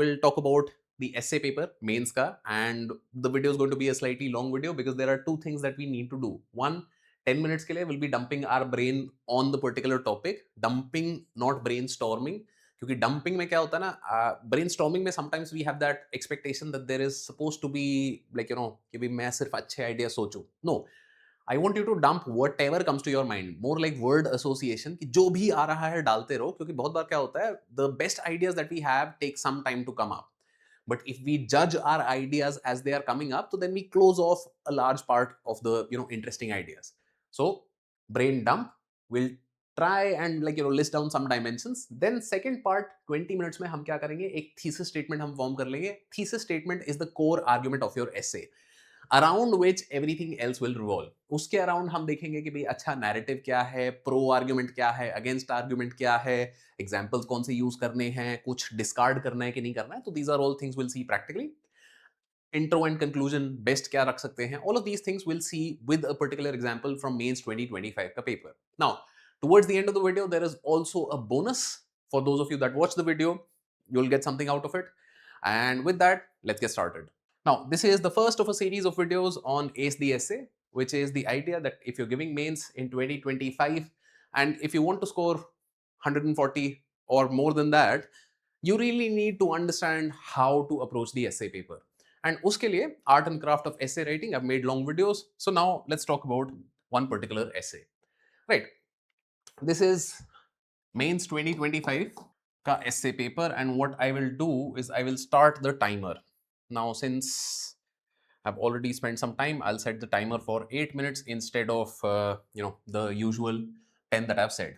we'll talk about the essay paper, mains ka, and the video is going to be a slightly long video because there are two things that we need to do. One, 10 minutes ke liye we'll be dumping our brain on the particular topic. Dumping, not brainstorming. क्योंकि dumping में क्या होता है ना, brainstorming में sometimes we have that expectation that there is suppose to be like कि भाई मैं सिर्फ अच्छे आइडिया सोचूं. No, I want you to dump whatever comes to your mind, more like word association, कि जो भी आ रहा है डालते रहो. क्योंकि बहुत बार क्या होता है, the best ideas that we have take some time to come up. But if we judge our ideas as they are coming up, so then we close off a large part of the interesting ideas. So brain dump, will try and list down some dimensions. Then second part 20 minutes में हम क्या करेंगे, एक thesis statement हम form कर लेंगे. Thesis statement is the core argument of your essay, around which everything else will revolve. उसके around हम देखेंगे कि भाई अच्छा नैरेटिव क्या है, प्रो आर्ग्यूमेंट क्या है, अगेंस्ट आर्ग्यूमेंट क्या है, एग्जांपल्स कौन से यूज करने हैं, कुछ डिस्कार्ड करना है कि नहीं करना है. तो these are all things will see practically. Intro and conclusion best क्या रख सकते हैं, all of these things will see with a particular example from mains 2025 का पेपर. Now towards the end of the video there is also a bonus for those of you that watch the video. You'll get something out of it, and with that let's get started. Now, this is the first of a series of videos on Ace the Essay, which is the idea that if you're giving mains in 2025 and if you want to score 140 or more than that, you really need to understand how to approach the essay paper. And uske liye, art and craft of essay writing, I've made long videos. So now let's talk about one particular essay. Right. This is mains 2025 ka essay paper, and what I will do is I will start the timer. Now, since I've already spent some time, I'll set the timer for 8 minutes instead of the usual 10 that I've said.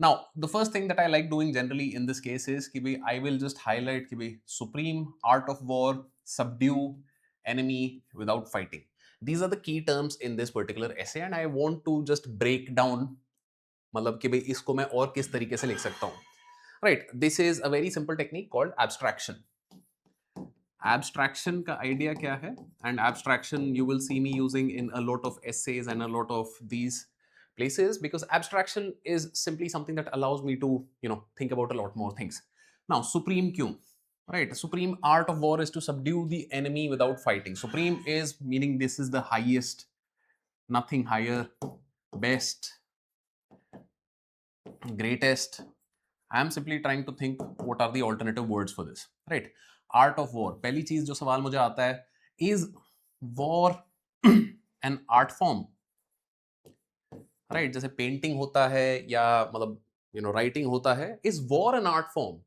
Now, the first thing that I like doing generally in this case is कि I will just highlight कि supreme art of war, subdue enemy without fighting. These are the key terms in this particular essay, and I want to just break down मतलब कि इसको मैं और किस तरीके से लिख सकता हूँ. Right, this is a very simple technique called abstraction. Abstraction का idea क्या है? And abstraction you will see me using in a lot of essays and a lot of these places, because abstraction is simply something that allows me to think about a lot more things. Now, supreme क्यों? Right, supreme art of war is to subdue the enemy without fighting. Supreme is meaning this is the highest, nothing higher, best, greatest. I am simply trying to think what are the alternative words for this. Right, art of war. पहली चीज जो सवाल मुझे आता है, is war an art form? Right, जैसे painting होता है या मतलब राइटिंग होता है, is war an art form?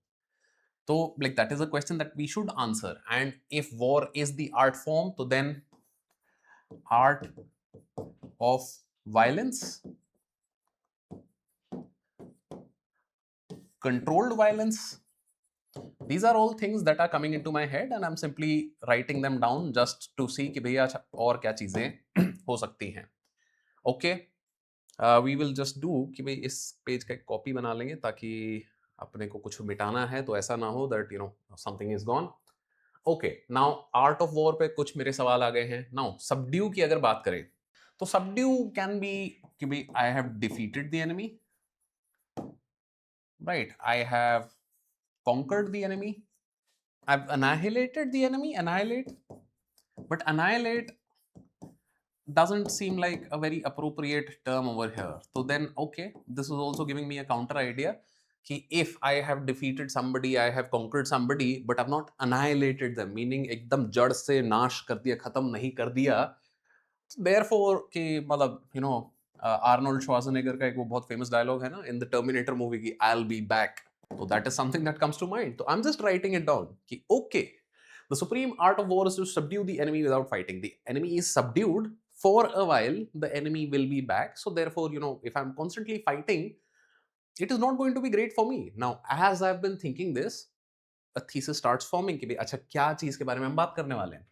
तो like that is a question that we should answer. And if war is the art form, तो then art of violence, controlled violence. These are all things that are coming into my head and I'm simply writing them down just to see कि भैया और क्या चीजें हो सकती हैं. Okay, we will just do कि भाई इस पेज का एक कॉपी बना लेंगे ताकि अपने को कुछ मिटाना है तो ऐसा ना हो that something is gone. Okay, now art of war पे कुछ मेरे सवाल आ गए हैं. Now subdue की अगर बात करें तो subdue can be कि भाई I have defeated the enemy. Right, I have conquered the enemy, I've annihilated the enemy. Annihilate, but annihilate doesn't seem like a very appropriate term over here. So then okay, this is also giving me a counter idea कि if I have defeated somebody, I have conquered somebody, but I've not annihilated them, meaning एकदम जड़ से नाश कर दिया, खत्म नहीं कर दिया. Therefore कि मतलब आर्नोल्ड श्वार्ज़नेगर का एक वो बहुत फेमस डायलॉग है ना इन द टर्मिनेटर मूवी की, I'll be back. So that is something that comes to mind. So I'm just writing it down. Ki, okay, the supreme art of war is to subdue the enemy without fighting. The enemy is subdued for a while. The enemy will be back. So therefore, if I'm constantly fighting, it is not going to be great for me. Now, as I've been thinking this, a thesis starts forming. कि अच्छा क्या चीज के बारे में हम बात करने वाले हैं.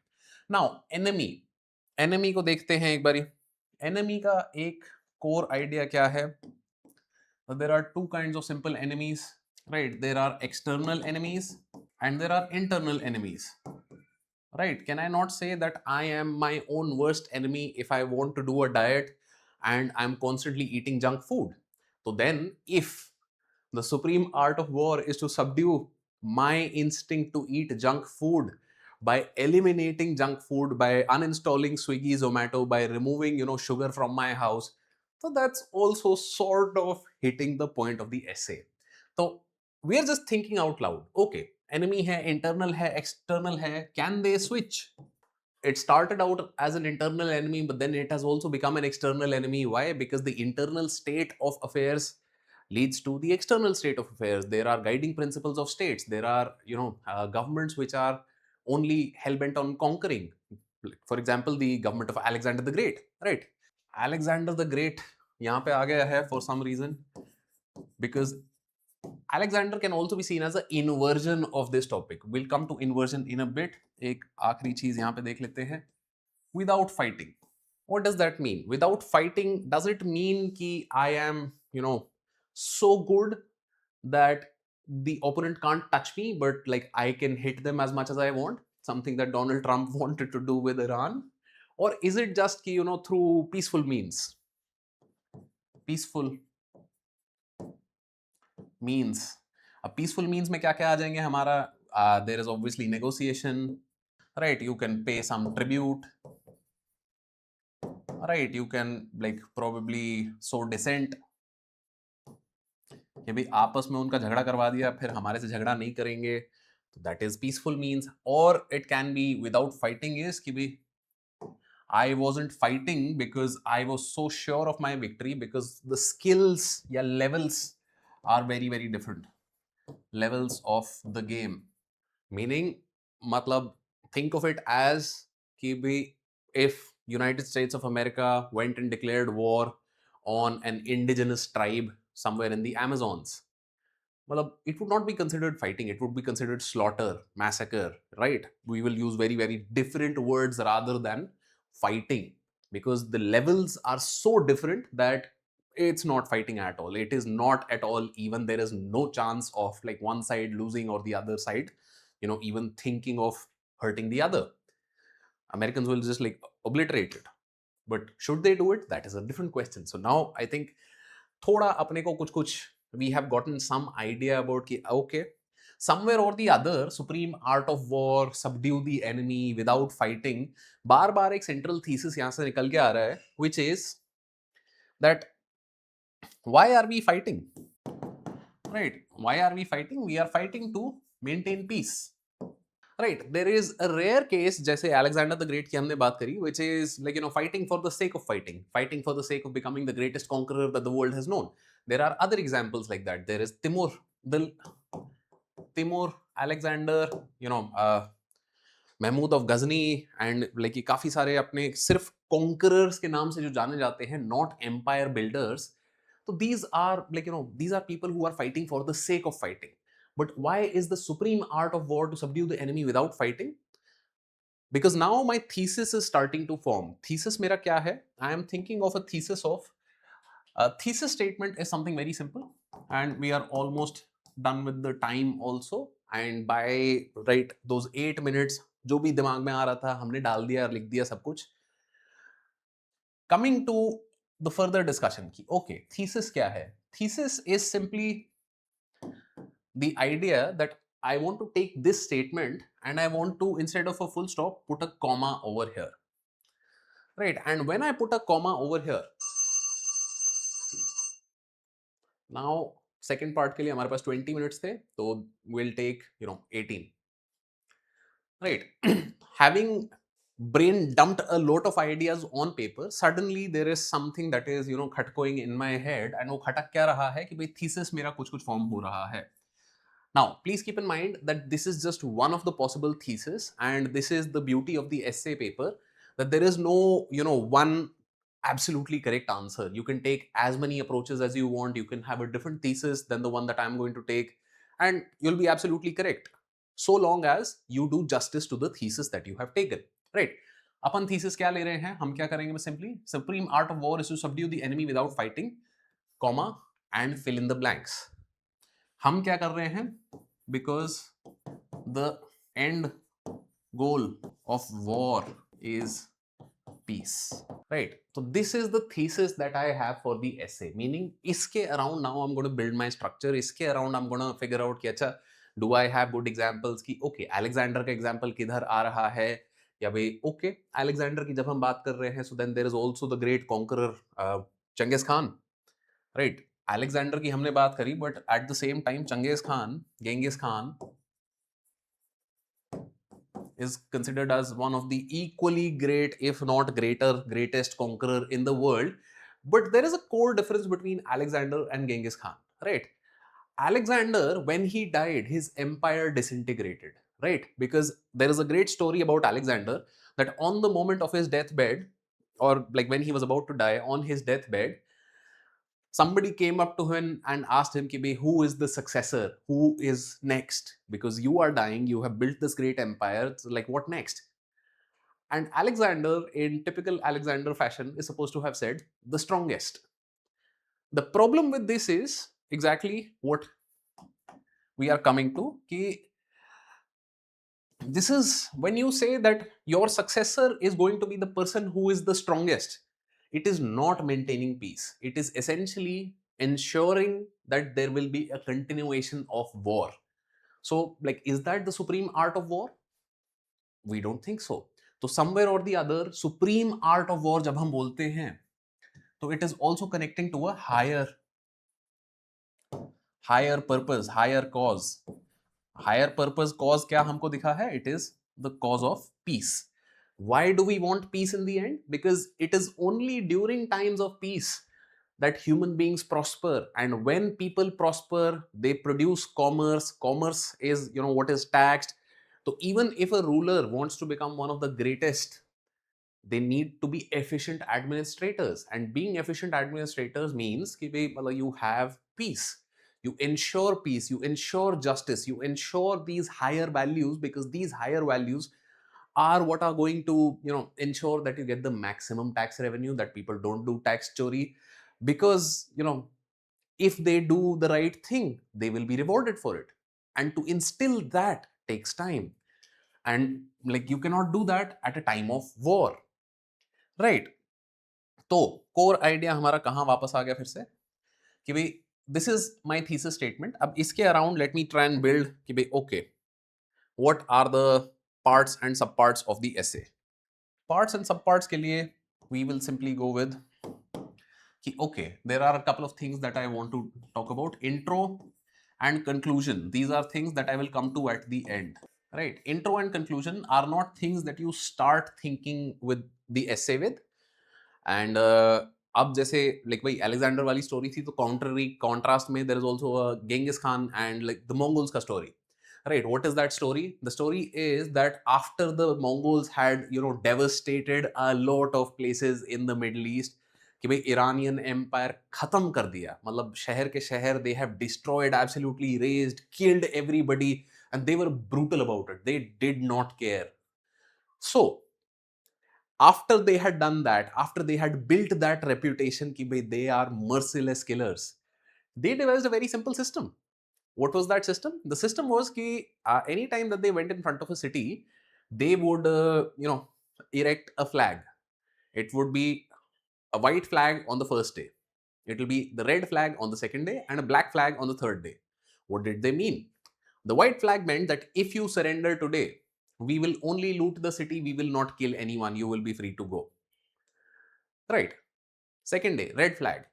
Now, enemy को देखते हैं एक बारी. Enemy का एक core idea क्या है? There are two kinds of simple enemies. Right, there are external enemies and there are internal enemies. Right, can I not say that I am my own worst enemy if I want to do a diet and I'm constantly eating junk food? So then if the supreme art of war is to subdue my instinct to eat junk food, by eliminating junk food, by uninstalling Swiggy, Zomato, by removing sugar from my house. So that's also sort of hitting the point of the essay. So we are just thinking out loud. Okay, enemy hai, internal hai, external hai, can they switch? It started out as an internal enemy, but then it has also become an external enemy. Why? Because the internal state of affairs leads to the external state of affairs. There are guiding principles of states. There are governments which are only hell-bent on conquering. For example, the government of Alexander the Great, right? Alexander the Great यहाँ पे आ गया है for some reason, because Alexander can also be seen as an inversion of this topic. We'll come to inversion in a bit. एक आखिरी चीज यहाँ पे देख लेते हैं. Without fighting. What does that mean? Without fighting, does it mean कि I am, so good that the opponent can't touch me, but like I can hit them as much as I want? Something that Donald Trump wanted to do with Iran? Or is it just कि, through peaceful means? Peaceful means. अब peaceful means में क्या क्या आ जाएंगे हमारा? There is obviously negotiation, right? You can pay some tribute, right? You can like probably sow dissent, कि भाई आपस में उनका झगड़ा करवा दिया, फिर हमारे से झगड़ा नहीं करेंगे, तो that is peaceful means. Or it can be without fighting is कि भाई I wasn't fighting because I was so sure of my victory, because the skills या levels are very very different. Levels of the game, meaning मतलब think of it as कि भाई if United States of America went and declared war on an indigenous tribe somewhere in the Amazons, well, it would not be considered fighting, it would be considered slaughter, massacre, right? We will use very very different words rather than fighting, because the levels are so different that it's not fighting at all. It is not at all even. There is no chance of like one side losing or the other side even thinking of hurting the other. Americans will just like obliterate it. But should they do it? That is a different question. So now I think thoda apne ko kuch we have gotten some idea about ki okay, somewhere or the other, supreme art of war, subdue the enemy without fighting. बार बार एक central thesis यहाँ से निकल के आ रहा है, which is that why are we fighting? Right? Why are we fighting? We are fighting to maintain peace. Right, there is a rare case जैसे Alexander the Great की हमने बात करी, which is like fighting for the sake of fighting, fighting for the sake of becoming the greatest conqueror that the world has known. There are other examples like that. There is Timur, Alexander, Mahmud of Ghazni, and like काफी सारे अपने सिर्फ conquerors के नाम से जो जाने जाते हैं, नॉट एम्पायर बिल्डर्स. तो these are like these are people who are fighting for the sake of fighting. But why is the supreme art of war to subdue the enemy without fighting? Because now my thesis is starting to form. Thesis मेरा क्या है? I am thinking of a thesis of a thesis statement is something very simple, and we are almost done with the time also. And by right those 8 minutes जो भी दिमाग में आ रहा था हमने डाल दिया, लिख दिया सब कुछ. Coming to the further discussion की okay, thesis क्या है? Thesis is simply the idea that I want to take this statement and I want to, instead of a full stop, put a comma over here, right? And when I put a comma over here, now second part के लिए हमारे पास 20 minutes थे, तो we'll take 18, right? Having brain dumped a lot of ideas on paper, suddenly there is something that is खटकोइंग in my head, and वो खटक क्या रहा है कि भाई thesis मेरा कुछ कुछ फॉर्म हो रहा है. Now please keep in mind that this is just one of the possible thesis, and this is the beauty of the essay paper, that there is no one absolutely correct answer. You can take as many approaches as you want, you can have a different thesis than the one that I'm going to take, and you'll be absolutely correct, so long as you do justice to the thesis that you have taken, right? Upon thesis क्या ले रहे हैं, हम क्या करेंगे? Simply supreme art of war is to subdue the enemy without fighting, comma, and fill in the blanks. हम क्या कर रहे हैं? Because the end goal of war is peace, right? So this is the thesis that I have for the essay, meaning इसके around now I'm going to build my structure. इसके around I'm going to figure out कि अच्छा Do I have good examples कि okay Alexander का example किधर आ रहा है, या भाई okay Alexander की जब हम बात कर रहे हैं, so then there is also the great conqueror Genghis Khan, right? Alexander की हमने बात करी, but at the same time Genghis Khan is considered as one of the equally great, if not greatest conqueror in the world. But there is a core difference between Alexander and Genghis Khan, right? Alexander, when he died, his empire disintegrated, right? Because there is a great story about Alexander that on the moment of his deathbed, or like when he was about to die, on his deathbed, somebody came up to him and asked him, Kibi, who is the successor? Who is next? Because you are dying, you have built this great empire. So like, what next? And Alexander, in typical Alexander fashion, is supposed to have said, the strongest. The problem with this is exactly what we are coming to. Ki this is when you say that your successor is going to be the person who is the strongest, it is not maintaining peace. It is essentially ensuring that there will be a continuation of war. So, like, is that the supreme art of war? We don't think so. So, somewhere or the other, supreme art of war, जब हम बोलते हैं, तो it is also connecting to a higher purpose, higher cause. Higher purpose cause क्या हमको दिखा है? It is the cause of peace. Why do we want peace in the end? Because it is only during times of peace that human beings prosper, and when people prosper, they produce commerce. Commerce is, what is taxed. So even if a ruler wants to become one of the greatest, they need to be efficient administrators, and being efficient administrators means कि भाई मतलब you have peace, you ensure peace, you ensure justice, you ensure these higher values, because these higher values are what are going to ensure that you get the maximum tax revenue, that people don't do tax chori, because if they do the right thing, they will be rewarded for it, and to instill that takes time, and like you cannot do that at a time of war, right? तो core idea हमारा कहां वापस आ गया फिर से कि भाई this is my thesis statement. अब इसके around let me try and build कि भाई okay what are the parts and sub parts of the essay. Parts and sub parts के लिए we will simply go with कि okay there are a couple of things that I want to talk about. Intro and conclusion, these are things that I will come to at the end, right? Intro and conclusion are not things that you start thinking with the essay with. And अब जैसे like भाई Alexander वाली story थी, तो contrary contrast में there is also Genghis Khan and like the Mongols का story, right? What is that story? The story is that after the Mongols had devastated a lot of places in the Middle East, कि भाई Iranian empire खत्म कर दिया, मतलब शहर के शहर, they have destroyed, absolutely razed, killed everybody, and they were brutal about it, they did not care. So after they had done that, after they had built that reputation ki bhai they are merciless killers, they devised a very simple system. What was that system? The system was ki any time that they went in front of a city, they would erect a flag. It would be a white flag on the first day, it will be the red flag on the second day, and a black flag on the third day. What did they mean? The white flag meant that if you surrender today, we will only loot the city, we will not kill anyone, you will be free to go, right? Second day, red flag.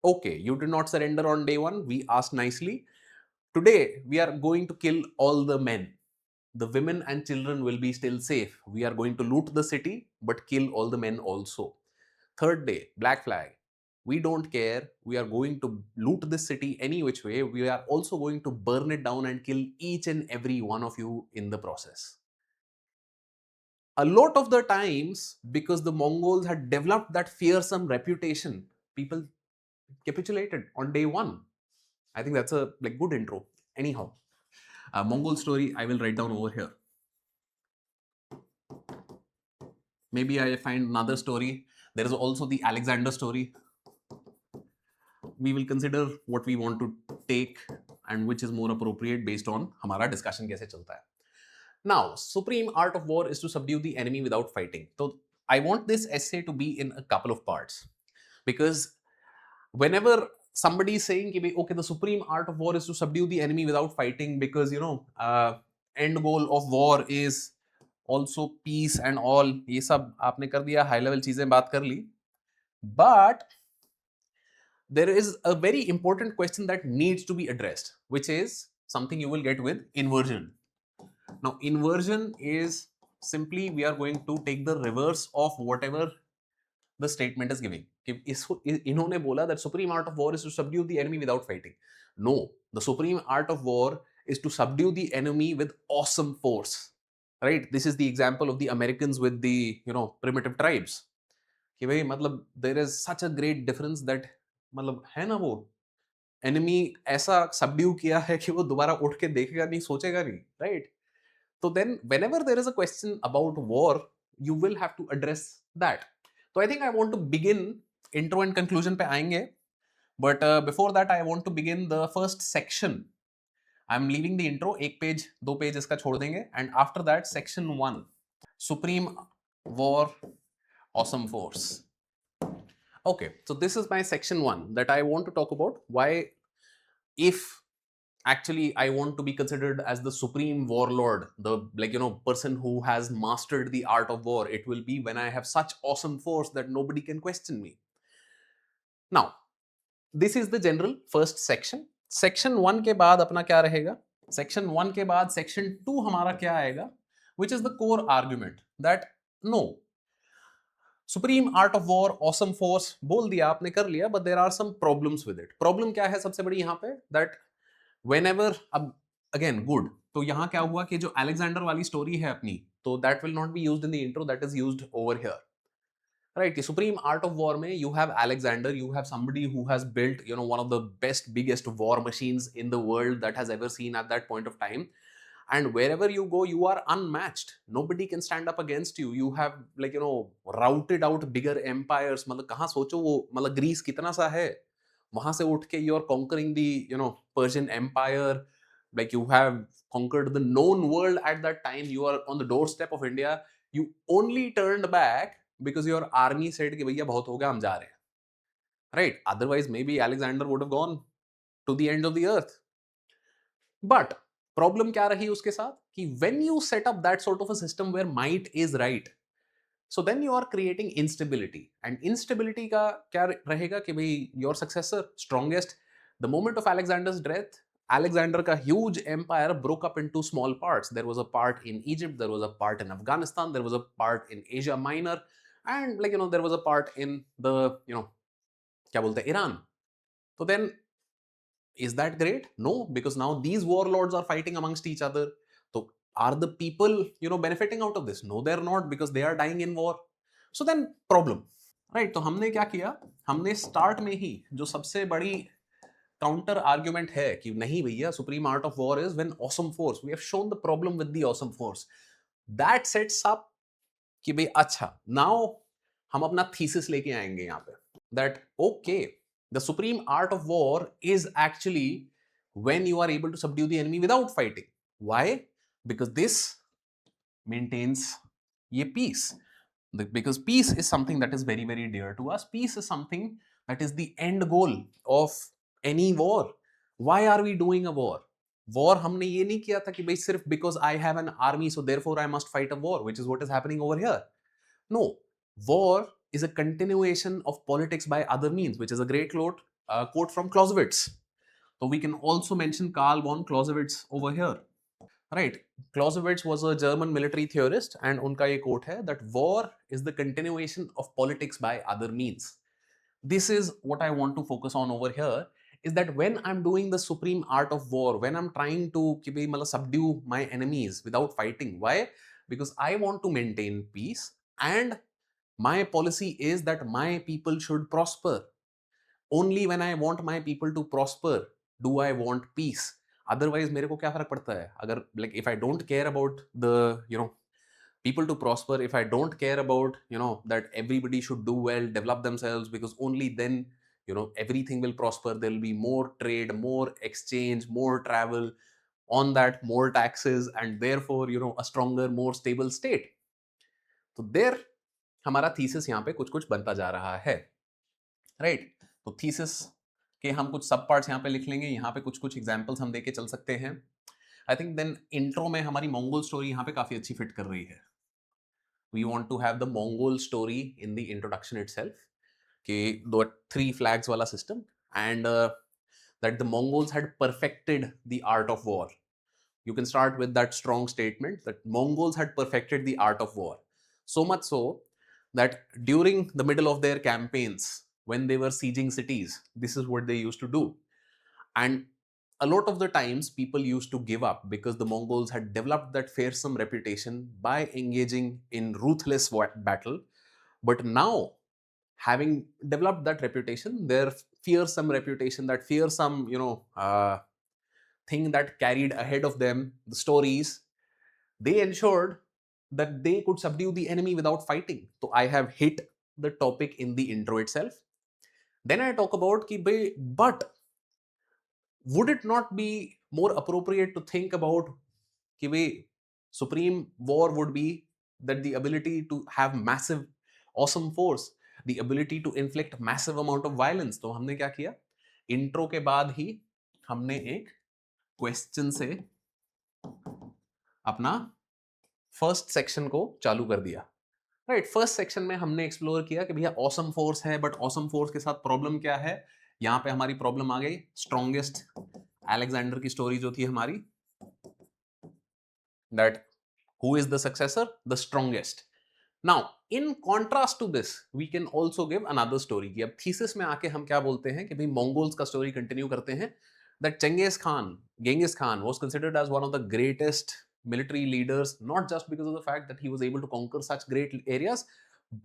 Okay, you did not surrender on day one, we asked nicely, today we are going to kill all the men, the women and children will be still safe, we are going to loot the city but kill all the men also. Third day, black flag. We don't care, we are going to loot this city any which way, we are also going to burn it down and kill each and every one of you in the process. A lot of the times, because the Mongols had developed that fearsome reputation, people capitulated on day one. I think that's a good intro. Anyhow, a Mongol story I will write down over here. Maybe I find another story. There is also the Alexander story. We will consider what we want to take and which is more appropriate based on हमारा discussion कैसे चलता है. Now, supreme art of war is to subdue the enemy without fighting. So I want this essay to be in a couple of parts, because whenever somebody is saying कि okay, the supreme art of war is to subdue the enemy without fighting, because end goal of war is also peace and all. ये सब आपने कर दिया, high level चीजें बात कर ली, but there is a very important question that needs to be addressed, which is something you will get with inversion. Now, inversion is simply we are going to take the reverse of whatever the statement is giving. इन्होंने बोला that supreme art of war is to subdue the enemy without fighting. No, the supreme art of war is to subdue the enemy with awesome force. Right? This is the example of the Americans with the primitive tribes. कि भाई मतलब there is such a great difference that मतलब है ना, वो enemy ऐसा subdue किया है कि वो दोबारा उठ के देखेगा नहीं, सोचेगा नहीं, राइट? तो then whenever there is a question about war, you will have to address that. तो I think I want to begin, intro and conclusion पे आएंगे, but before that I want to begin the first section. I am leaving the intro, एक page दो page इसका छोड़ देंगे, and after that section 1, supreme war awesome force. Okay, so this is my section 1 that I want to talk about. Why, if actually I want to be considered as the supreme warlord, the person who has mastered the art of war, it will be when I have such awesome force that nobody can question me. Now, this is the general first section. Section 1 के बाद अपना क्या रहेगा? Section 1 के बाद section 2 हमारा क्या आएगा? Which is the core argument that no, supreme art of war awesome force बोल दिया आपने, कर लिया, but there are some problems with it. Problem क्या है सबसे बड़ी यहाँ पे? दैट व्हेनेवर, अब अगेन गुड, तो यहाँ क्या हुआ कि जो अलेक्जेंडर वाली स्टोरी है अपनी, तो that will not be used in the intro, that is used over here, right? Supreme art of war में you have Alexander, you have somebody who has built one of the best biggest war machines in the world that has ever seen at that point of time. And wherever you go, you are unmatched. Nobody can stand up against you. You have routed out bigger empires. मतलब कहाँ सोचो वो, मतलब Greece कितना सा है, वहां से उठ के you are conquering the Persian Empire. Like you have conquered the known world at that time. You are on the doorstep of India. You only turned back because your army said कि भैया बहुत हो गया, हम जा रहे हैं. Right? Otherwise, maybe Alexander would have gone to the end of the earth. But problem क्या रही उसके साथ कि when you set up that sort of a system where might is right, so then you are creating instability. And instability का क्या रहेगा कि भाई your successor strongest. The moment of Alexander's death, Alexander का huge empire broke up into small parts. There was a part in Egypt, there was a part in Afghanistan, there was a part in Asia Minor, and there was a part in the क्या बोलते हैं, Iran. So then, is that great? No, because now these warlords are fighting amongst each other. So are the people benefiting out of this? No, they're not, because they are dying in war. So then problem, right? तो हमने क्या किया, हमने start में ही जो सबसे बड़ी counter argument है कि नहीं भैया, supreme art of war is when awesome force, we have shown the problem with the awesome force. That sets up कि भाई अच्छा, नाउ हम अपना थीसिस लेके आएंगे यहाँ पे, that okay, the supreme art of war is actually when you are able to subdue the enemy without fighting. Why? Because this maintains peace. Because peace is something that is very, very dear to us. Peace is something that is the end goal of any war. Why are we doing a war? War हमने ये नहीं किया था कि भाई सिर्फ because I have an army so therefore I must fight a war, which is what is happening over here. No, war is a continuation of politics by other means, which is a great quote from Clausewitz. So we can also mention Karl von Clausewitz over here, right? Clausewitz was a German military theorist, and unka ye quote hai that war is the continuation of politics by other means. This is what I want to focus on over here, is that when I'm doing the supreme art of war, when I'm trying to subdue my enemies without fighting, why? Because I want to maintain peace, and my policy is that my people should prosper. Only when I want my people to prosper do I want peace. Otherwise मेरे को क्या फर्क पड़ता है अगर if I don't care about the people to prosper, if I don't care about that everybody should do well, develop themselves, because only then everything will prosper. There will be more trade, more exchange, more travel, on that more taxes, and therefore a stronger, more stable state. So there हमारा thesis यहाँ पे कुछ कुछ बनता जा रहा है, right? तो थीसिस कि हम कुछ सब पार्ट्स यहाँ पे लिख लेंगे, यहाँ पे कुछ कुछ एग्जाम्पल्स हम देके चल सकते हैं। आई थिंक देन इंट्रो में हमारी मंगोल स्टोरी यहाँ पे काफी अच्छी फिट कर रही है। We want to have the Mongol story in the introduction itself, कि दो 3 फ्लैग्स वाला सिस्टम, and that the Mongols had perfected the art of war. You can start with that strong statement that Mongols had perfected the art of war. So much so that during the middle of their campaigns, when they were sieging cities, this is what they used to do. And a lot of the times, people used to give up because the Mongols had developed that fearsome reputation by engaging in ruthless battle. But now, having developed that reputation, their fearsome reputation, that fearsome, thing that carried ahead of them, the stories, they ensured that they could subdue the enemy without fighting. So I have hit the topic in the intro itself. Then I talk about ki bhai, but would it not be more appropriate to think about कि भाई supreme war would be that the ability to have massive awesome force, the ability to inflict massive amount of violence. तो हमने क्या किया, intro के बाद ही हमने एक क्वेश्चन से अपना फर्स्ट सेक्शन को चालू कर दिया। राइट, फर्स्ट सेक्शन में हमने एक्सप्लोर किया कि भैया ऑसम फोर्स है, बट ऑसम फोर्स के साथ प्रॉब्लम क्या है। यहां पे हमारी प्रॉब्लम आ गई स्ट्रॉन्गेस्ट अलेक्जेंडर की स्टोरी जो थी हमारी, that who is the successor, the strongest. Now in contrast to this, we can also give another story कि अब थीसिस में आके हम क्या बोलते हैं कि भाई मंगोल्स का स्टोरी कंटिन्यू करते हैं, that Genghis Khan was considered as one of the greatest military leaders, not just because of the fact that he was able to conquer such great areas,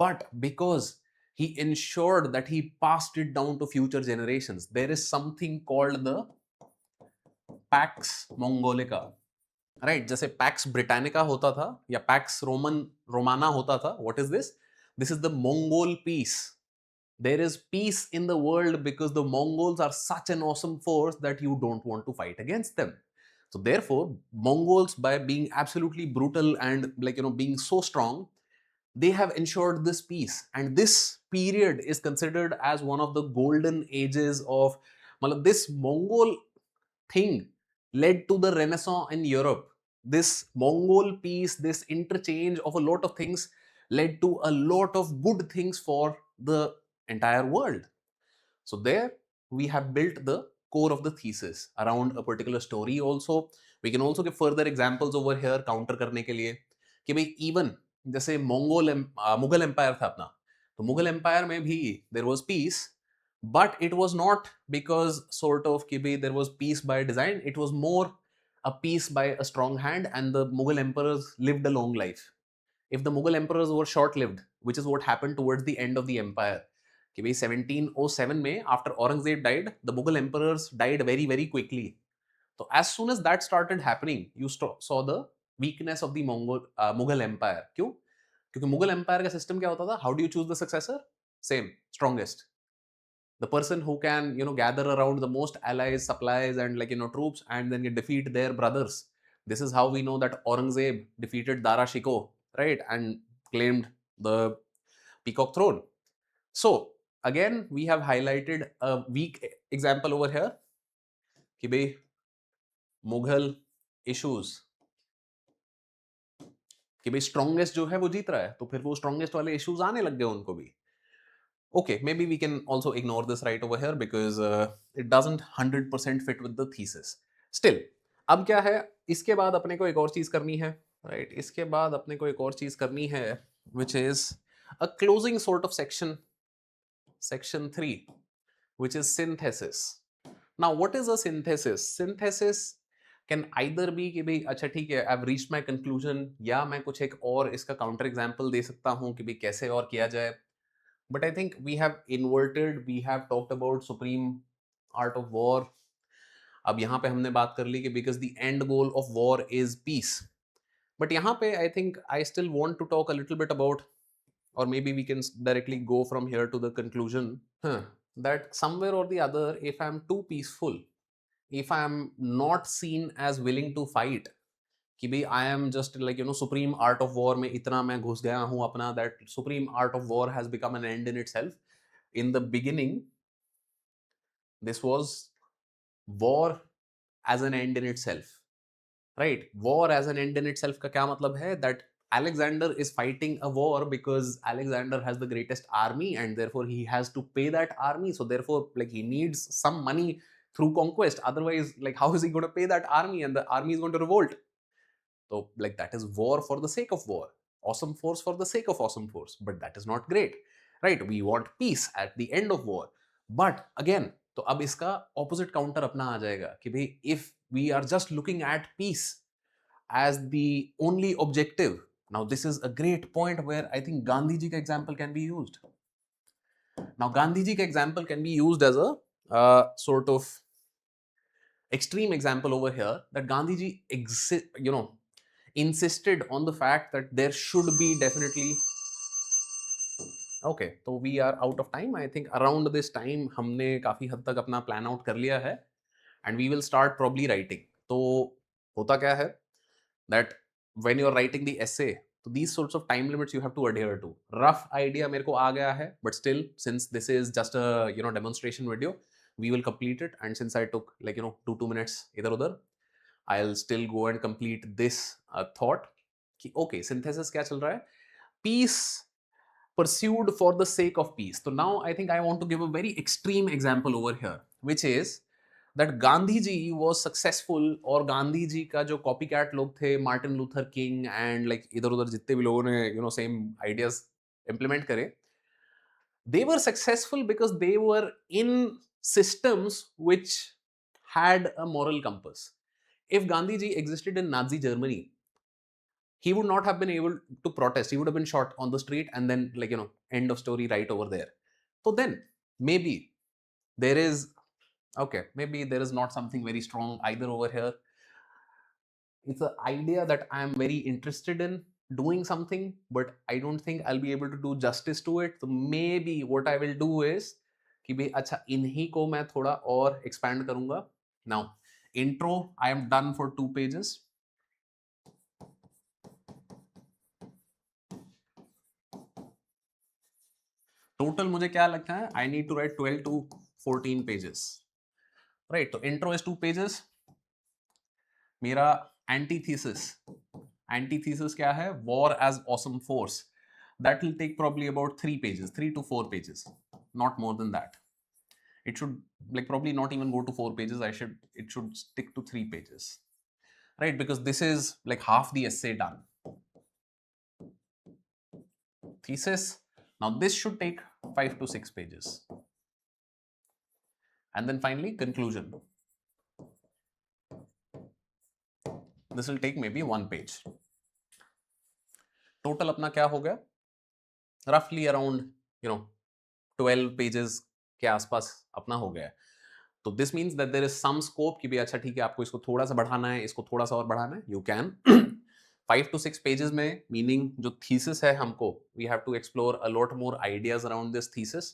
but because he ensured that he passed it down to future generations. There is something called the Pax Mongolica, right, जैसे Pax Britannica होता था या Pax Romana होता था. What is this? This is the Mongol peace. There is peace in the world because the Mongols are such an awesome force that you don't want to fight against them. So therefore, Mongols, by being absolutely brutal and being so strong, they have ensured this peace. And this period is considered as one of the golden ages of this Mongol thing led to the Renaissance in Europe. This Mongol peace, this interchange of a lot of things led to a lot of good things for the entire world. So there we have built the core of the thesis around a particular story. Also, we can also give further examples over here counter करने के लिए कि भाई even जैसे Mughal empire था अपना, तो Mughal empire में भी there was peace, but it was not because sort of कि भाई there was peace by design. It was more a peace by a strong hand, and the Mughal emperors lived a long life. If the Mughal emperors were short-lived, which is what happened towards the end of the empire, कि भाई 1707 में after Aurangzeb died, the Mughal emperors died very very quickly. So as soon as that started happening, you saw the weakness of the Mughal empire. क्यों? क्योंकि Mughal empire का system क्या होता था? How do you choose the successor? Same, strongest, the person who can gather around the most allies, supplies, and troops, and then defeat their brothers. This is how we know that Aurangzeb defeated Dara Shikoh, right, and claimed the peacock throne. So again, we have highlighted a weak example over here कि भाई Mughal issues, कि भाई strongest जो है वो जीत रहा है, तो फिर वो स्ट्रॉन्गेस्ट वाले इश्यूज आने लग गए उनको भी. Okay, maybe we can also ignore this right over here because it doesn't 100% fit with the thesis. Still, अब क्या है, इसके बाद अपने को एक और चीज करनी है, right? इसके बाद अपने को एक और चीज करनी है, which is a closing sort of section 3, which is synthesis. Now, what is a synthesis? Synthesis can either be कि भाई अच्छा ठीक है, I've reached my conclusion, या मैं कुछ एक और इसका काउंटर एग्जाम्पल दे सकता हूँ कि भाई कैसे और किया जाए. But I think we have inverted, we have talked about supreme art of war. अब यहाँ पे हमने बात कर ली कि because the end goal of war is peace. But यहाँ पे I think I still want to talk a little bit about, or maybe we can directly go from here to the conclusion, that somewhere or the other, if I'm too peaceful, if I'm not seen as willing to fight, कि भाई I am just supreme art of war में इतना मैं घुस गया हूं अपना, that supreme art of war has become an and in itself. In the beginning this was war as an end in itself, right? War as an end in itself का क्या मतलब है? That Alexander is fighting a war because Alexander has the greatest army and therefore he has to pay that army. So therefore, like, he needs some money through conquest. Otherwise, like, how is he going to pay that army? And the army is going to revolt. So, like, that is war for the sake of war. Awesome force for the sake of awesome force. But that is not great, right? We want peace at the end of war. But again, तो अब इसका opposite counter अपना आ जाएगा कि भाई, if we are just looking at peace as the only objective. Now, this is a great point where I think Gandhi ji ka example can be used. Now, Gandhi ji ka example can be used as a sort of extreme example over here, that Gandhi ji insisted on the fact that there should be definitely. Okay, so we are out of time. I think around this time हमने काफी हद तक अपना plan out कर लिया है, and we will start probably writing. तो होता क्या है that when you are writing the essay, so these sorts of time limits you have to adhere to. Rough idea मेरे को आ गया है, but still, since this is just a demonstration video, we will complete it. And since I took 2 minutes इधर उधर, I'll still go and complete this thought कि okay, synthesis क्या चल रहा है? Peace pursued for the sake of peace. So now I think I want to give a very extreme example over here, which is that Gandhi ji was successful, और गांधी जी का जो copycat लोग थे, Martin Luther king and like इधर उधर जितने भी लोगों ने same ideas implement करे, they were successful because they were in systems which had a moral compass. If Gandhi ji existed in Nazi Germany, he would not have been able to protest. He would have been shot on the street and then end of story right over there. So then maybe there is maybe there is not something very strong either over here. It's an idea that I am very interested in doing something, but I don't think I'll be able to do justice to it. So maybe what I will do is कि भाई अच्छा इन्हीं को मैं थोड़ा और expand करूंगा. Now, intro I am done for 2 pages. Total मुझे क्या लगता है, I need to write 12 to 14 pages, right? तो इंट्रो इज 2 पेजेस. मेरा एंटीथीसिस क्या है? War as awesome force. That will take probably about 3 pages, 3 to 4 pages, not more than that. It should probably not even go to 4 pages. It should stick to 3 pages, right? Because this is like half the essay done. Thesis. Now this should take 5 to 6 pages. And then finally conclusion. This will take maybe 1 page. Total अपना क्या हो गया? Roughly around 12 pages के आसपास अपना हो गया. तो this means that there is some scope कि भी अच्छा ठीक है, आपको इसको थोड़ा सा बढ़ाना है, इसको थोड़ा सा और बढ़ाना है, you can. 5 to 6 pages में, meaning जो thesis है हमको, we have to explore a lot more ideas around this thesis.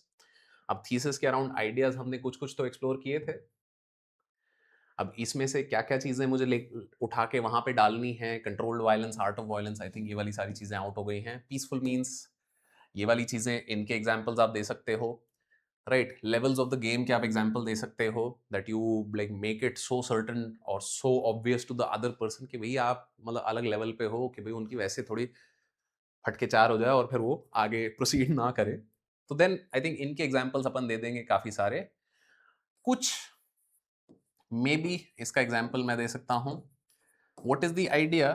अब thesis के around ideas हमने कुछ कुछ तो explore किए थे. अब इसमें से क्या क्या चीजें मुझे उठा के वहां पे डालनी है? Controlled violence, art of violence, I think ये वाली सारी चीजें आउट हो गई हैं. पीसफुल मीन्स, ये वाली चीजें, इनके एग्जाम्पल्स आप दे सकते हो, right? Levels of the game के आप एग्जाम्पल दे सकते हो, that you make it so certain और so obvious to the other person कि भाई आप मतलब अलग लेवल पे हो, कि भाई उनकी वैसे थोड़ी फटके चार हो जाए और फिर वो आगे प्रोसीड ना करे. तो देन आई थिंक इनके एग्जाम्पल्स अपन दे देंगे काफी सारे. कुछ मे बी इसका एग्जाम्पल मैं दे सकता हूं. What is the idea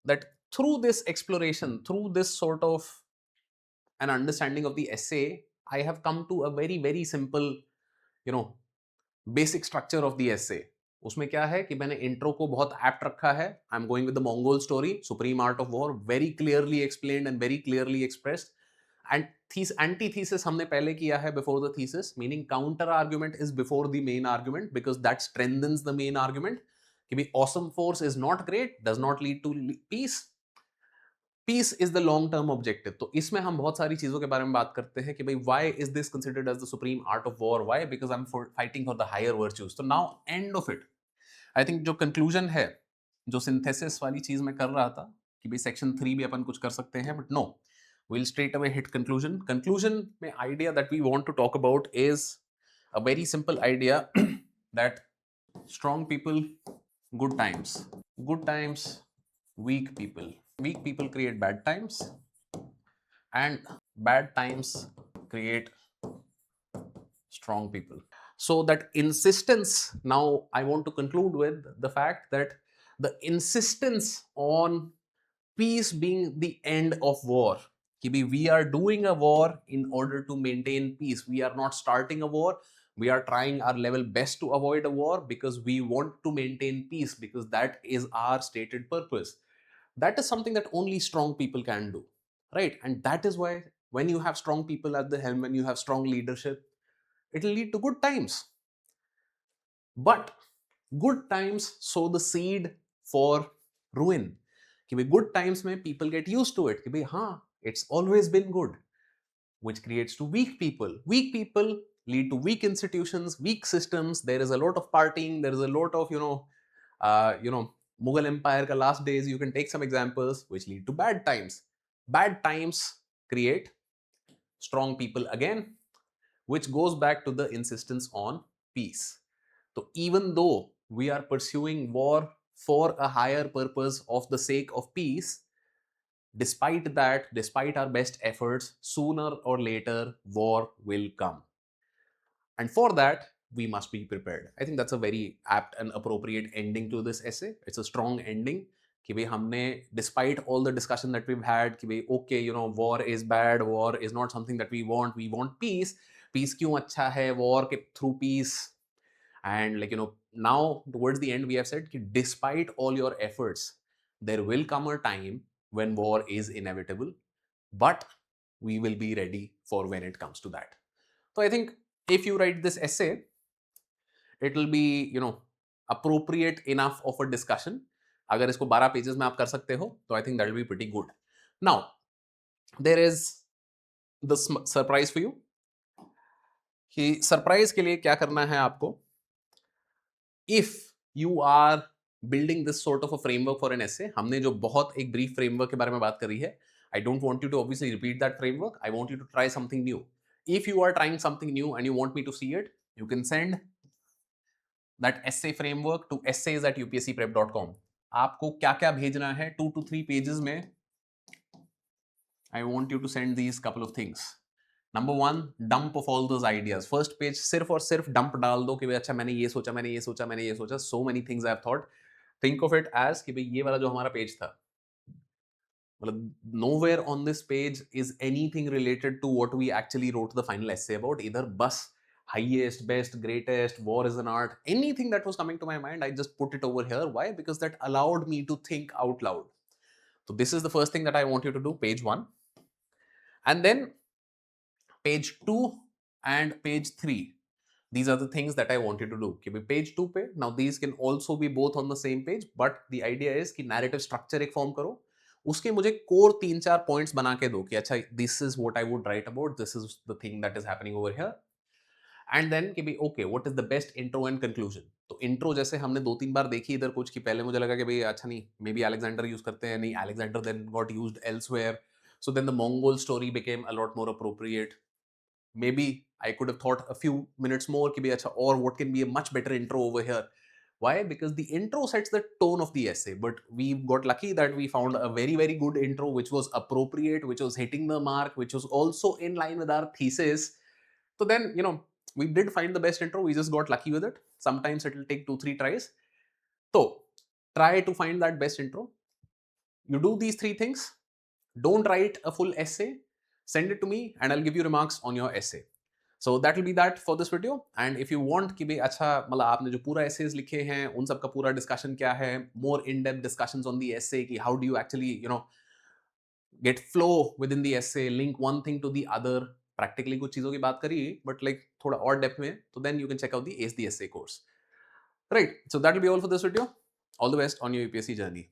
that through this exploration, through this sort of an understanding of the essay, I have come to a very very simple basic structure of the essay. उसमें क्या है कि मैंने intro को बहुत apt रखा है. I am going with the Mongol story, supreme art of war, very clearly explained and very clearly expressed. And antithesis हमने पहले किया है before the thesis, meaning counter argument is before the main argument, because that strengthens the main argument कि भी awesome force is not great, does not lead to peace. Peace is the long term objective. तो इसमें हम बहुत सारी चीजों के बारे में बात करते हैं कि भाई why is this considered as the supreme art of war? Why? Because I am fighting for the higher virtues. तो now end of it, I think जो कंक्लूजन है, जो सिंथेसिस वाली चीज में कर रहा था कि भाई सेक्शन 3 भी अपन कुछ कर सकते हैं, but no, we'll straight away hit conclusion. Conclusion में idea that we want to talk about is a very simple idea that strong people, good times. Good times, weak people. Weak people create bad times, and bad times create strong people. So that insistence, now I want to conclude with the fact that the insistence on peace being the end of war. We are doing a war in order to maintain peace. We are not starting a war. We are trying our level best to avoid a war because we want to maintain peace, because that is our stated purpose. That is something that only strong people can do, right? And that is why when you have strong people at the helm, when you have strong leadership, it will lead to good times. But good times sow the seed for ruin. कि भाई good times में people get used to it कि भाई हाँ, it's always been good, which creates to weak people. Weak people lead to weak institutions, weak systems. There is a lot of partying. There is a lot of Mughal Empire ka last days. You can take some examples which lead to bad times. Bad times create strong people again, which goes back to the insistence on peace. So even though we are pursuing war for a higher purpose of the sake of peace, despite that, despite our best efforts, sooner or later war will come. And for that, we must be prepared. I think that's a very apt and appropriate ending to this essay. It's a strong ending. कि भाई हमने, despite all the discussion that we've had, कि भाई okay, war is bad, war is not something that we want peace. Peace क्यों अच्छा है, war के through peace. And now towards the end we have said कि despite all your efforts, there will come a time when war is inevitable, but we will be ready for when it comes to that. So I think if you write this essay, it will be appropriate enough of a discussion. अगर इसको 12 pages में आप कर सकते हो तो I think that will be pretty good. Now there is the surprise for you. कि surprise के लिए क्या करना है आपको. If you are building this sort of a framework for an essay, हमने जो बहुत एक brief framework के बारे में बात करी है, I don't want you to obviously repeat that framework. I want you to try something new. If you are trying something new and you want me to see it, you can send that essay framework to essays@upscprep.com. आपको क्या क्या भेजना है 2 to 3 pages में. I want you to send these couple of things. Number 1, dump of all those ideas. First page सिर्फ और सिर्फ dump डाल दो कि भाई अच्छा मैंने ये सोचा, मैंने ये सोचा, मैंने ये सोचा. So many things I have thought. Think of it as कि भाई ये वाला जो हमारा पेज था, मतलब nowhere on this page is anything related to what we actually wrote the final essay about. Either बस highest, best, greatest, war is an art, anything that was coming to my mind, I just put it over here. Why? Because that allowed me to think out loud. So this is the first thing that I want you to do, page 1. And then page 2 and page 3. These are the things that I want you to do. कि page 2 पे, now these can also be both on the same page, but the idea is कि narrative structure एक form करो, उसके मुझे core 3-4 points बना के दो कि अच्छा this is what I would write about, this is the thing that is happening over here. And then कि okay, what is the best intro and conclusion. तो intro जैसे हमने 2-3 बार देखी इधर कुछ कि पहले मुझे लगा कि भाई अच्छा नहीं, maybe Alexander use करते हैं, नहीं Alexander then got used elsewhere. So then the Mongol story became a lot more appropriate. Maybe I could have thought a few minutes more कि अच्छा, or what can be a much better intro over here. Why? Because the intro sets the tone of the essay, but we got lucky that we found a very, very good intro which was appropriate, which was hitting the mark, which was also in line with our thesis. So then, we did find the best intro. We just got lucky with it. Sometimes it will take 2-3 tries. So try to find that best intro. You do these 3 things. Don't write a full essay. Send it to me and I'll give you remarks on your essay. So that will be that for this video. And if you want कि भाई अच्छा मतलब आपने जो पूरा essays लिखे हैं उन सब का पूरा discussion क्या है, more in-depth discussions on the essay कि how do you actually get flow within the essay, link one thing to the other. Practically कुछ चीजों की बात करी, but like थोड़ा और depth में, so then you can check out the Ace the Essay course. Right. So that will be all for this video. All the best on your UPSC journey.